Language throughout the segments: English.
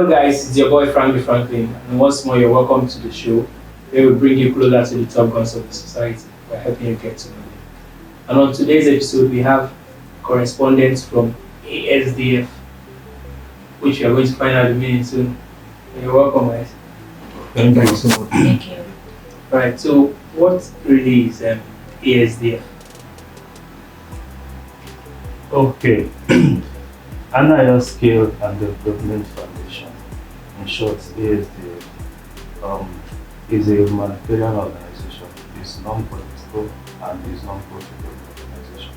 Hello guys, it's your boy Frankdfranklin, and once more you're welcome to the show where we bring you closer to the top guns of the society by helping you get to know them. And on today's episode we have correspondents from Asdf, which you are going to find out the meaning soon. You're welcome guys. Thank you so much. Thank you. Alright, so what really is Asdf? Okay. Anayo Skill and Development Foundation, in short, Asdf, is a humanitarian organization. It's non-political and is non-profit organization.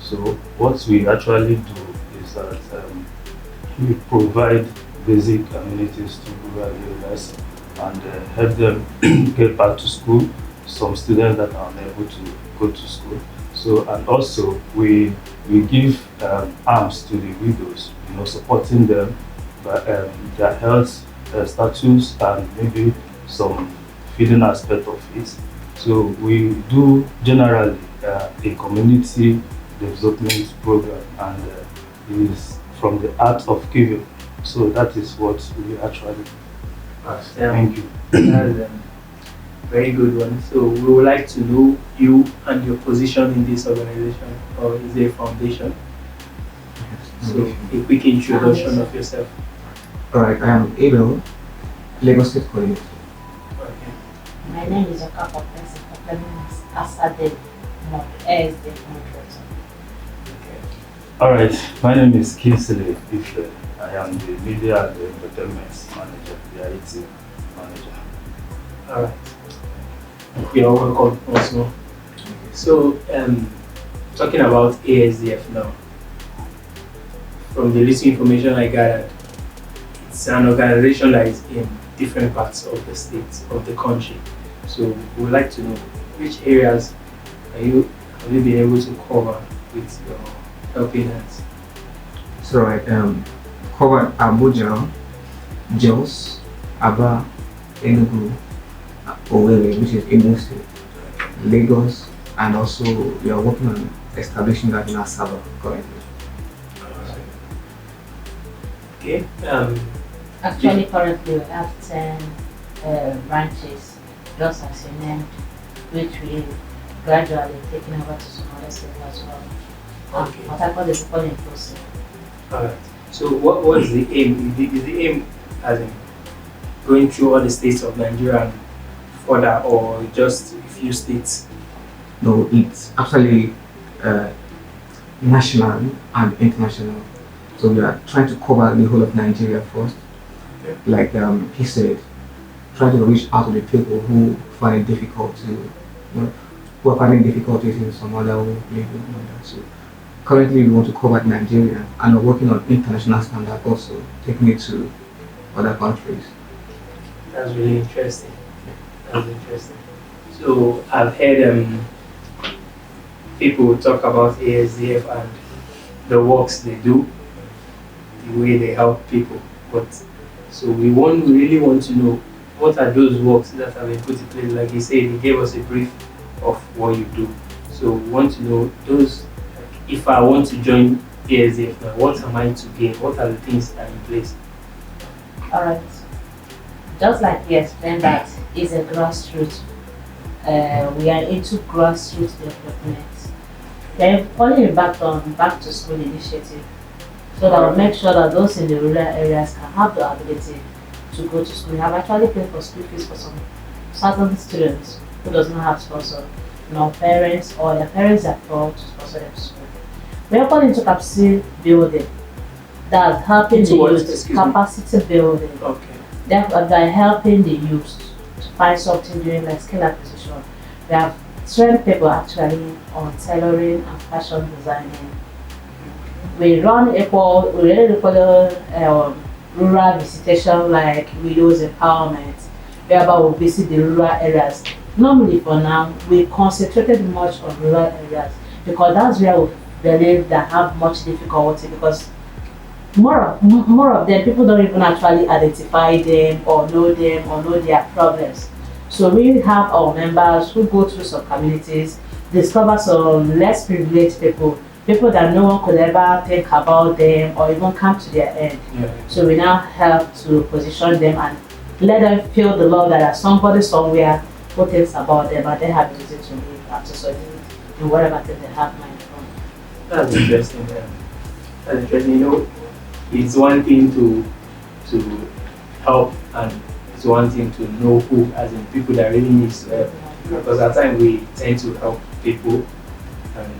So what we actually do is that we provide basic amenities to rural areas and help them get back to school. Some students that are unable to go to school. So, and also we give arms to the widows, supporting them by their health status and maybe some feeding aspect of it. So we do generally a community development program, and it is from the art of giving. So that is what we actually do. Thank you. That's very good one. So we would like to know you and your position in this organization, or is it a foundation? So a quick introduction of yourself. Alright, I am Abel, Lagos State Coordinator. Okay. My name is Okafor Asdf, Asdf. Alright, my name is Kingsley Ife. I am the media and the entertainment manager, the IT manager. Alright. You're welcome also. So, talking about Asdf now, from the little information I gathered, it's an organization that is in different parts of the state, of the country. So, we would like to know which areas have you been able to cover with your helping hands? So I covered Abuja, Jos, Aba, Enugu, Owerri, which is Imo State, Lagos, and also we are working on establishing that in Asaba currently. Okay. Actually, currently we have 10 branches, just as you named, which we gradually taking over to some other states as well. Okay. What I call the people in process. Alright. So what is the aim? Is the aim as in going through all the states of Nigeria and further, or just a few states? No, it's actually national and international. So we are trying to cover the whole of Nigeria first. Okay. Like he said, trying to reach out to the people who find it difficult to, who are finding difficulties in some other way. So currently we want to cover Nigeria, and we're working on international standard also, taking it to other countries. That's really interesting. That's interesting. So I've heard people talk about Asdf and the works they do, the way they help people. But so we really want to know what are those works that have been put in place. Like you said, he gave us a brief of what you do. So we want to know those. Like, if I want to join Asdf now, what am I to gain? What are the things that are in place? Alright. Just like he explained, that is a grassroots. We are into grassroots development. They're calling it back to school initiative, so that will make sure that those in the rural areas can have the ability to go to school. We have actually paid for school fees for some certain students who does not have sponsor, parents, or their parents are poor to sponsor them to school. We are calling into capacity building, that's helping the youth, capacity building. Okay. They're helping the youth to find something during like skill acquisition. We have trained people actually on tailoring and fashion designing. We run rural visitation, like widows empowerment, whereby we visit the rural areas. Normally for now, we concentrated much on rural areas because that's where we believe that have much difficulty, because more of them, people don't even actually identify them or know their problems. So we have our members who go through some communities, discover some less privileged people people that no one could ever think about them or even come to their end. Yeah. So we now help to position them and let them feel the love that there's somebody somewhere who thinks about them and they have a reason to live and to succeed in whatever thing they have mind from. That's interesting. Yeah. That's interesting. You know, it's one thing to help, and it's one thing to know who, as in people that really needs to help. Because at times we tend to help people and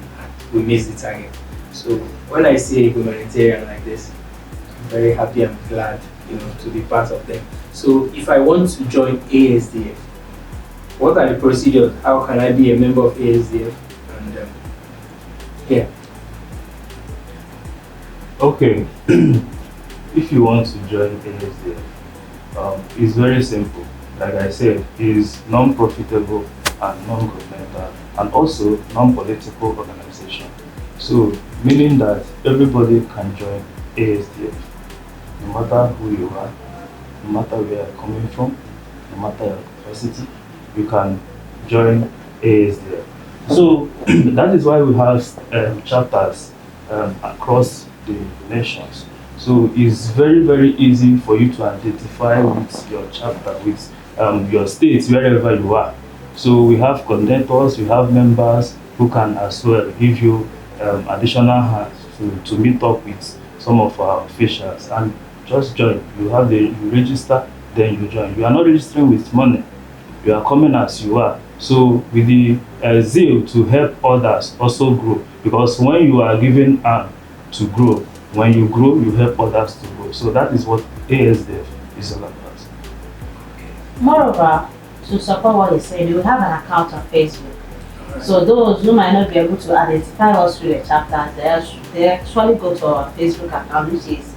we miss the target. So when I see a humanitarian like this, I'm very happy and glad, you know, to be part of them. So if I want to join ASDF, what are the procedures? How can I be a member of ASDF? And yeah. Okay, if you want to join ASDF, it's very simple. Like I said, it's non-profitable and non-governmental and also non-political organization. So, meaning that everybody can join ASDF, no matter who you are, no matter where you're coming from, no matter your capacity, you can join ASDF. So, that is why we have chapters across the nations. So it's very, very easy for you to identify with your chapter, with your state, wherever you are. So we have coordinators, we have members who can as well give you additional hands to meet up with some of our officials and just join. You register, then you join. You are not registering with money. You are coming as you are. So with the zeal to help others also grow, because when you are given to grow, when you grow, you help others to grow. So that is what ASDF is all about. Moreover, to support what he's saying, we have an account on Facebook. So those who might not be able to identify us through the chapters, they actually go to our Facebook account, which is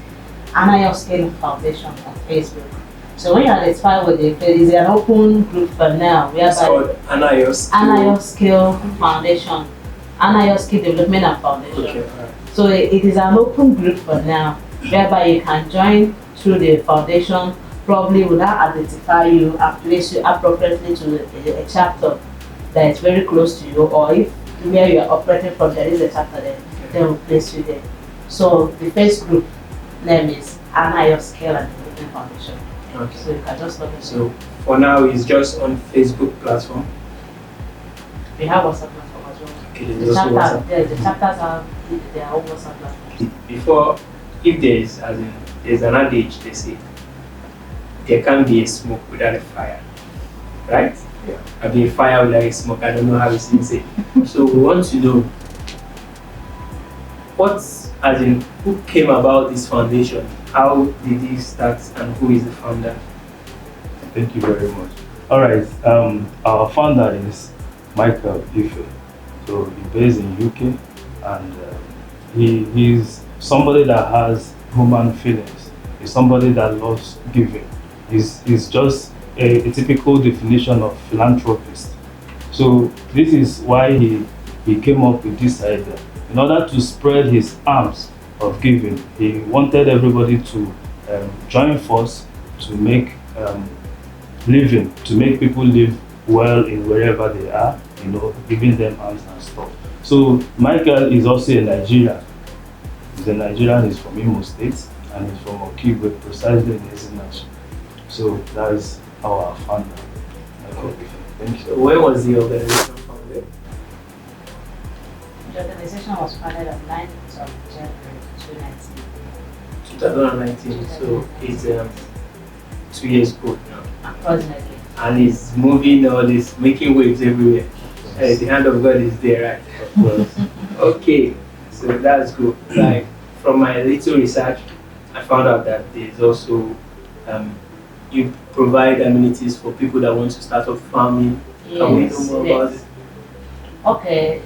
Anayo Foundation on Facebook. So when you identify with it, there is an open group for now. It's called Anayo Foundation, Anayo Development and Foundation. Okay. So it is an open group for now, whereby you can join through the foundation. Probably will now identify you and place you appropriately to a chapter that is very close to you, or if where you are operating from there is a chapter there, they will place you there. So the first group name is Anayo and Development Foundation. Okay. So you can just log in. So for now, it's just on Facebook platform. We have WhatsApp platform as well. Okay, there's also WhatsApp. The chapters have their own WhatsApp platform. Before, if there's an adage, they say, there can't be a smoke without a fire, right? Yeah. I mean, fire without a smoke, I don't know how it's say. So we want to know, who came about this foundation? How did it start and who is the founder? Thank you very much. All right, our founder is Michael Ife. So he's based in UK, and he's somebody that has human feelings. He's somebody that loves giving. He's just a typical definition of philanthropist. So this is why he came up with this idea. In order to spread his arms of giving, he wanted everybody to join force to make living, to make people live well in wherever they are, you know, giving them arms and stuff. So Michael is also a Nigerian. He's a Nigerian, he's from Imo State, and he's from Okigwe, precisely in Ezinach. So that is our founder. Thank you. So when was the organization founded? The organization was founded on 9th of January 2019. 2019. So it's 2 years old now. Approximately. And it's moving all this, making waves everywhere. The hand of God is there, right? Of course. Okay, so that's good. Like from my little research, I found out that there's also you provide amenities for people that want to start off farming. Yes, Can we know more about it? Okay,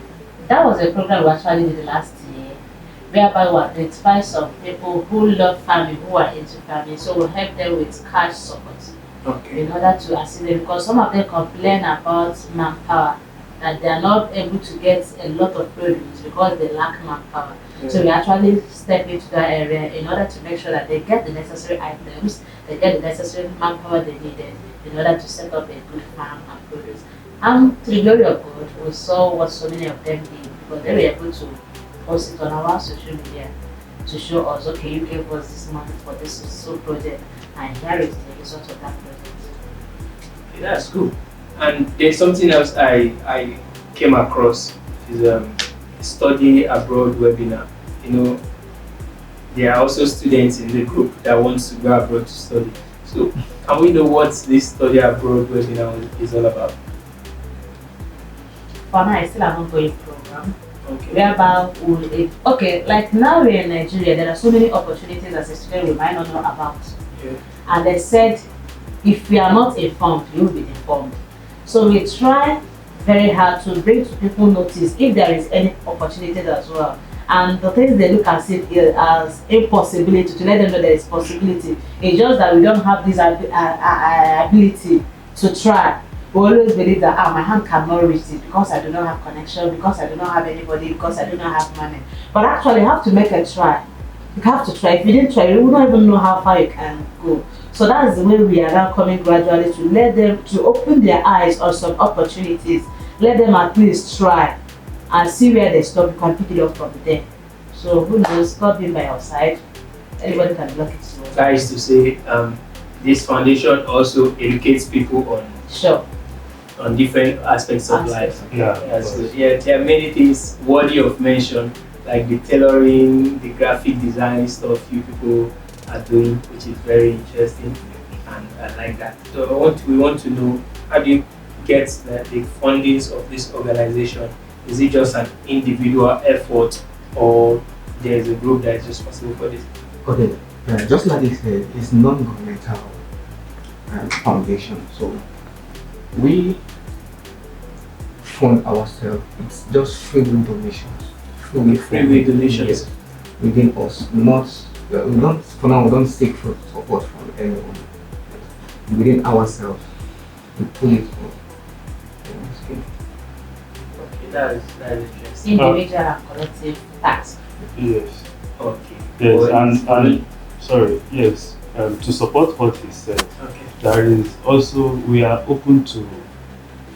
that was a program we actually did last year, whereby we identify some people who love farming, who are into farming, so we'll help them with cash support. Okay. In order to assist them, because some of them complain about manpower, that they are not able to get a lot of produce because they lack manpower. Yeah. So we actually step into that area in order to make sure that they get the necessary items, they get the necessary manpower they needed in order to set up a good farm and produce. And to the glory of God, we saw what so many of them did, but they were able to post it on our social media to show us, okay, you gave us this money for this so project, and here is the result of that project. Okay, that's cool. And there's something else I came across is study abroad webinar. You know, there are also students in the group that wants to go abroad to study. So can we know what this study abroad webinar is all about? For now, it's still an ongoing program. Okay. Whereby okay, like now we're in Nigeria, there are so many opportunities as a student we might not know about. Yeah. And they said, if we are not informed, you will be informed. So we try very hard to bring to people notice if there is any opportunities as well. And the things they look at it as impossibility, to let them know there is possibility. It's just that we don't have this ability to try. We always believe that my hand cannot reach it because I do not have connection, because I do not have anybody, because I do not have money. But actually, you have to make a try. You have to try. If you didn't try, you will not even know how far you can go. So that's the way we are now coming gradually to let them, to open their eyes on some opportunities. Let them at least try and see where they stop. You can pick it up from there. So who knows, God being by our side, anybody can block it. So. That is to say, this foundation also educates people on Sure. on different aspects of life. Yeah. That's good. Yeah, there are many things worthy of mention, like the tailoring, the graphic design stuff you people are doing, which is very interesting, and I like that. So we want to know, how do you get the fundings of this organization? Is it just an individual effort, or there is a group that is responsible for this? Okay, just like you said, it's non-governmental foundation. So we fund ourselves. It's just free will donations. Free will donations. Yes, within us. Not we don't, for now we don't seek for support from anyone. Within ourselves, we pull it on. Okay, that is interesting. Individual and collective task. Yes. Okay. Yes, Well, and sorry, yes. To support what he said, okay. there is also, we are open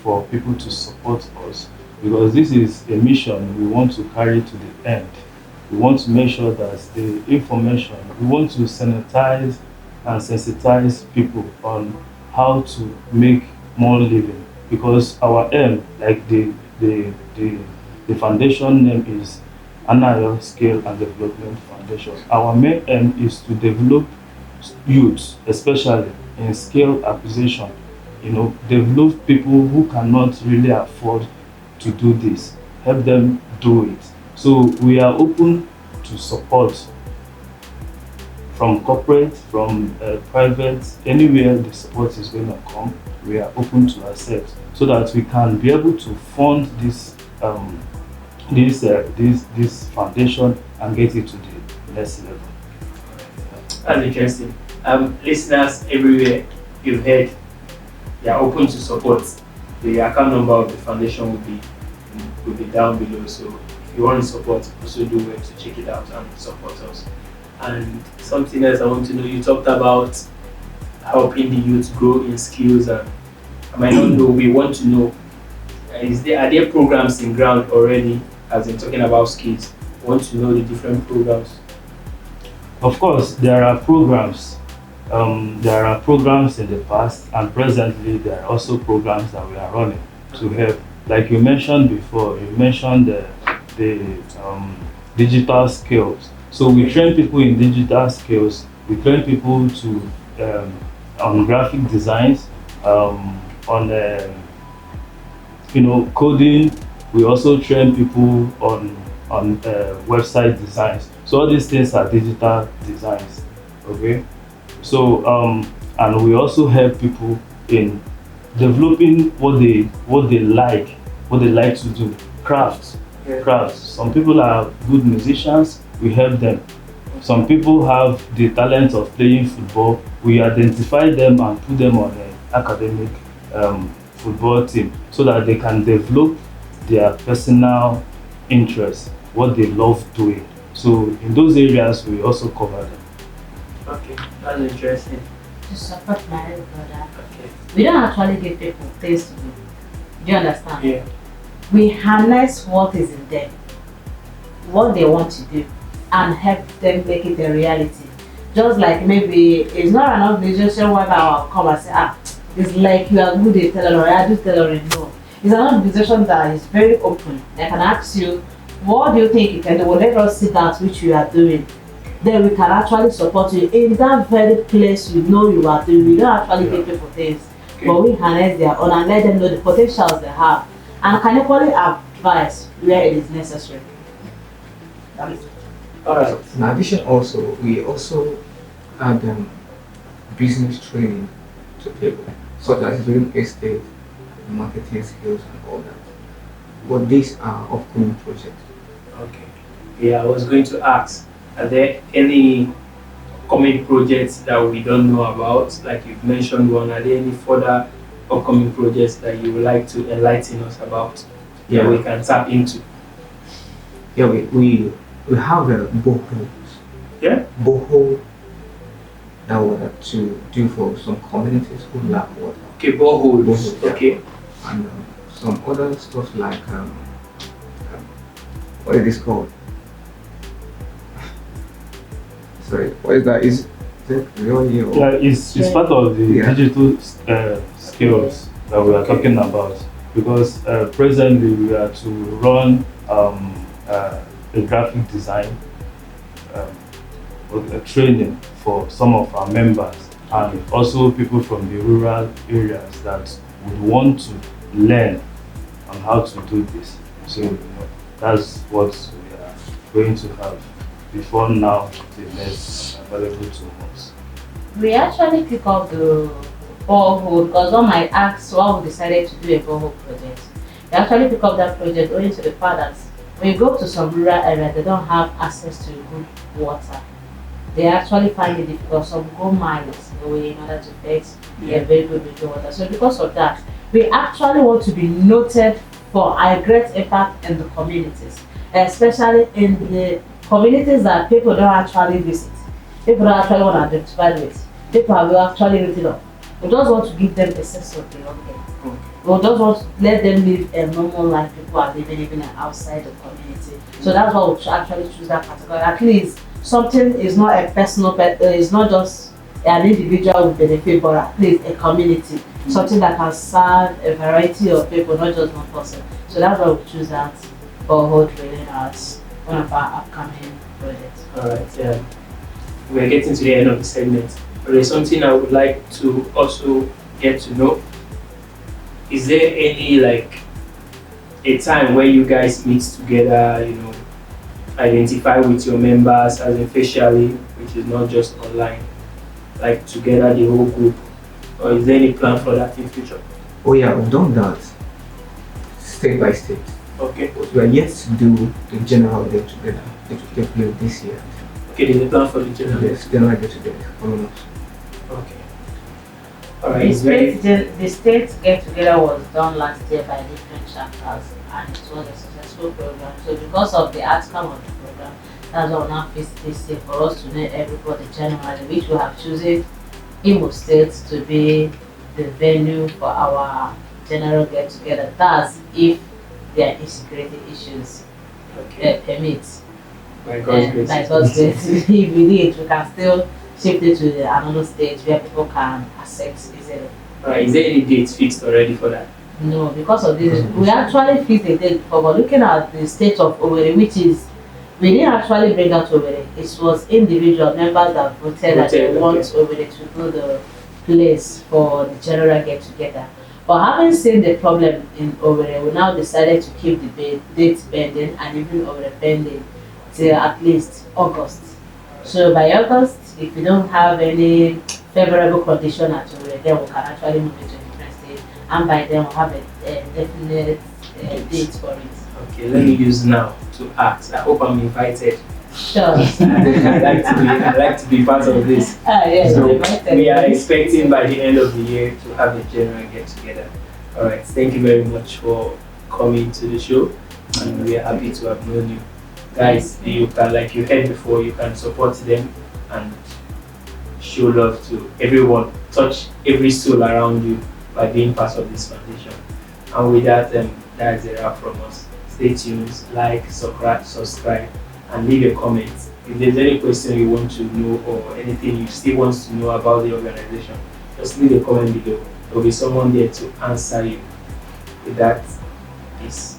for people to support us, because this is a mission we want to carry to the end. We want to make sure that the information, we want to sanitize and sensitize people on how to make more living, because our aim, like the foundation name is Anayo Scale and Development Foundation. Our main aim is to develop youth, especially in skill acquisition, develop people who cannot really afford to do this, help them do it. So we are open to support from corporate, from private, anywhere the support is going to come, we are open to accept, so that we can be able to fund this this foundation and get it to the next level. That's interesting. Listeners everywhere, you've heard, they are open to support. The account number of the foundation will be down below. So if you want to support, also do well to check it out and support us. And something else I want to know, you talked about helping the youth grow in skills, and I might not know, we want to know, are there programs in ground already, as in talking about skills? We want to know the different programs. Of course, there are programs. There are programs in the past, and presently there are also programs that we are running to help. Like you mentioned before, you mentioned the digital skills. So we train people in digital skills. We train people to on graphic designs, on coding. We also train people on website designs. So all these things are digital designs. Okay. So and we also help people in developing what they like to do. Crafts. Some people are good musicians, we help them. Some people have the talent of playing football, we identify them and put them on an academic football team, so that they can develop their personal interests, what they love doing. So in those areas we also cover them. Okay, that's interesting. To support my little brother. Okay. We don't actually give people things to do. Do you understand? Yeah. We harness what is in them. what they want to do and help them make it a reality. Just like maybe it's not an organization where I'll come and say, it's like you are good at tailoring, I do tailoring. No. It's an organization that is very open. They can ask you, what do you think you can do? Well, let us see that which you are doing. Then we can actually support you in that very place you know you are doing. We don't actually pay people for things, but we harness their own and let them know the potentials they have and can equally advise where it is necessary. Alright. In addition, also we also add business training to people, such as real estate, marketing skills, and all that. But these are upcoming projects. Okay. Yeah, I was going to ask, are there any upcoming projects that we don't know about? Like you've mentioned one, are there any further upcoming projects that you would like to enlighten us about that we can tap into? Yeah, we have boreholes. Yeah? Borehole that we have to do for some communities who lack water. Okay, boreholes. Boreholes, yeah. Okay. And some other stuff like what is this called? Sorry, what is that? Is it really? Yeah, it's part of the digital skills that we are talking about, because presently we are to run a graphic design a training for some of our members and also people from the rural areas that would want to learn on how to do this. So that's what we are going to have before now the next available 2 months. We actually pick up the borehole because one might ask why we decided to do a borehole project. We actually pick up that project owing to the fact that when you go to some rural areas, they don't have access to good water. They actually find it difficult. Some go miles away in order to get a very good drinking water. So because of that, we actually want to be noted for our great impact in the communities, especially in the communities that people don't actually visit. People don't actually want to identify with. People are actually written off. We just want to give them a sense of belonging. We just want to let them live a normal life people are living even outside the community. So that's why we actually choose that category. At least something is not a personal, it's not just an individual with benefit, but at least a community. Something that can serve a variety of people, not just one person. So that's why we choose that borehole training as one of our upcoming projects. Alright, we're getting to the end of the segment. There is something I would like to also get to know. Is there any a time where you guys meet together, identify with your members as officially, which is not just online, like together the whole group? Or is there any plan for that in future? Oh yeah, we've done that state by state. Okay. But we are yet to do the general get together. It will take place this year. Okay, there's a plan for the general. Yes, general get together. Okay. Alright. The state get together was done last year by different chapters and it was a successful program. So because of the outcome of the program, that's why we now face this year for us to know everybody generally, which we have chosen Imo State to be the venue for our general get together. That's if there are insecurity issues permit. By God's grace. By God's grace. If we need, we can still shift it to another stage where people can access easily. Alright, is there any date fixed already for that? No, because of this, we actually fixed a date before, but looking at the state of Owerri, which is, we didn't actually bring out Owerri. It was individual members that voted that they want Owerri to do the place for the general get together. But having seen the problem in Owerri, we now decided to keep the date pending and even Owerri pending till at least August. So by August, if we don't have any favorable condition at Owerri, then we can actually move it to a different state, and by then we'll have a definite date for it. Okay, let me use now to ask. I hope I'm invited. Sure. I'd like to be part of this. Yes, So we are expecting by the end of the year to have a general get together. Alright, thank you very much for coming to the show, and we are happy to have known you. Guys, you can, like you heard before, you can support them and show love to everyone, touch every soul around you by being part of this foundation. And with that, that's a wrap from us. Stay tuned, like, subscribe, and leave a comment. If there's any question you want to know or anything you still want to know about the organization, just leave a comment below. There will be someone there to answer you. With that, peace.